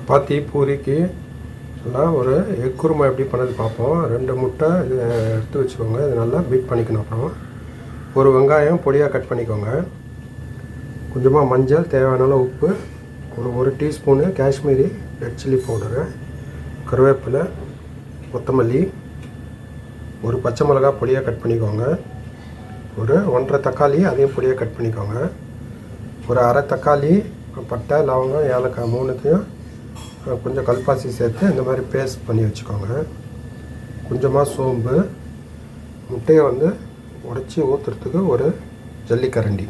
சப்பாத்தி பூரிக்கு எல்லாம் ஒரு எக் குருமா எப்படி பண்ணது பார்ப்போம். 2 முட்டை இது எடுத்து வச்சுக்கோங்க. இது நல்லா பீட் பண்ணிக்கணும். அப்புறம் ஒரு வெங்காயம் பொடியாக கட் பண்ணிக்கோங்க. கொஞ்சமாக மஞ்சள், தேவையான உப்பு, ஒரு teaspoon Kashmiri red chilli powder, கருவேப்பிலை, கொத்தமல்லி, ஒரு பச்சை மிளகா பொடியாக கட் பண்ணிக்கோங்க. ஒரு 1.5 தக்காளி அதையும் பொடியாக கட் பண்ணிக்கோங்க. ஒரு அரை தக்காளி, பட்டை, லவங்கம், ஏலக்காய் 3த்தையும் கொஞ்சம் கல்பாசி சேர்த்து இந்த மாதிரி பேஸ்ட் பண்ணி வச்சுக்கோங்க. கொஞ்சமாக சோம்பு, முட்டையை உடைச்சி ஊற்றுறதுக்கு ஒரு ஜல்லிக்கரண்டி,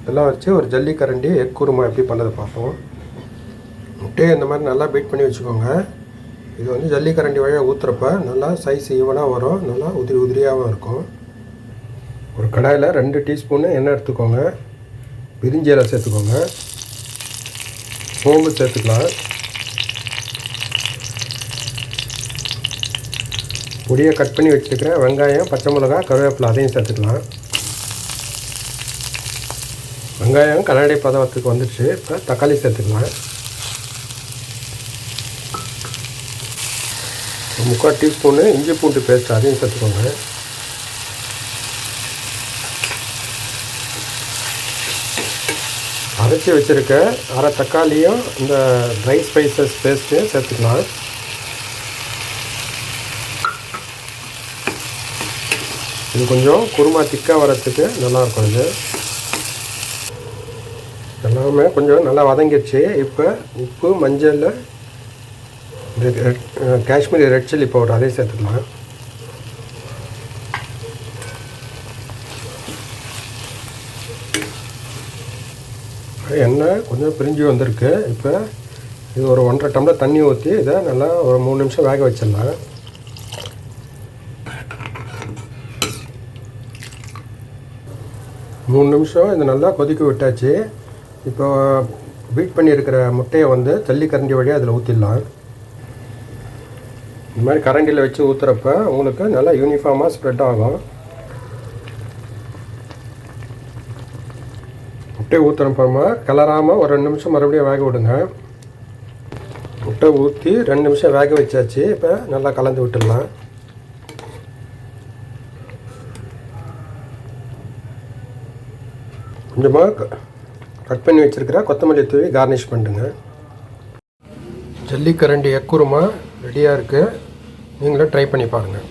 இதெல்லாம் வச்சு ஒரு ஜல்லிக்கரண்டி எக் குருமா எப்படி பண்ணதை பார்ப்போம். முட்டையை இந்த மாதிரி நல்லா பீட் பண்ணி வச்சுக்கோங்க. இது ஜல்லிக்கரண்டி வழியாக ஊற்றுறப்ப நல்லா சைஸ் ஈவனாக வரும், நல்லா உதிரியாகவும் இருக்கும். ஒரு கடாயில் 2 டீஸ்பூனு எண்ணெய் எடுத்துக்கோங்க. பிரிஞ்சி இலை சேர்த்துக்கோங்க. சோம்பு சேர்த்துக்கலாம். பொடியை கட் பண்ணி வச்சுருக்கிறேன் வெங்காயம், பச்சை மிளகா, கருவேப்பிலை அதையும் சேர்த்துக்கலாம். வெங்காயம் கண்ணாடி பதத்துக்கு வந்துடுச்சு. இப்போ தக்காளி சேர்த்துக்கலாம். 3/4 டீஸ்பூனு இஞ்சி பூண்டு பேஸ்ட் அதையும் சேர்த்துக்கோங்க. அரைச்சி வச்சுருக்க அரை தக்காளியும் இந்த ட்ரை ஸ்பைசஸ் பேஸ்ட்டையும் சேர்த்துக்கலாம். இது கொஞ்சம் குருமா திக்காக வரத்துக்கு நல்லாயிருக்கும். இது எல்லாமே கொஞ்சம் நல்லா வதங்கிடுச்சு. இப்போ உப்பு, மஞ்சள், காஷ்மீரி ரெட் சில்லி பவுடர் அதையும் சேர்த்துக்கலாம். எண்ணெய் கொஞ்சம் பிரிஞ்சு வந்திருக்கு. இப்போ இது ஒரு 1.5 டம்ளர் தண்ணி ஊற்றி இதை நல்லா ஒரு 3 நிமிஷம் வேக வச்சிடலாம். மூணு நிமிஷம் இது நல்லா கொதிக்க விட்டாச்சு. இப்போ பீட் பண்ணியிருக்கிற முட்டையை ஜல்லிக்கரண்டி வழியாக அதில் ஊற்றிடலாம். இந்த மாதிரி கரண்டியில் வச்சு ஊற்றுறப்ப உங்களுக்கு நல்லா யூனிஃபார்மாக ஸ்ப்ரெட் ஆகும். முட்டை ஊற்றுறப்பமா கிளறாமல் ஒரு 2 நிமிஷம் மறுபடியும் வேக விடுங்க. முட்டை ஊற்றி 2 நிமிஷம் வேக வச்சாச்சு. இப்போ நல்லா கலந்து விட்டுடலாம். கொஞ்சமாக கட் பண்ணி வச்சுருக்கிற கொத்தமல்லி தூவி கார்னிஷ் பண்ணிடுங்க. ஜல்லிக்கரண்டி எக் குருமா ரெடியாக இருக்குது. நீங்களும் ட்ரை பண்ணி பாருங்கள்.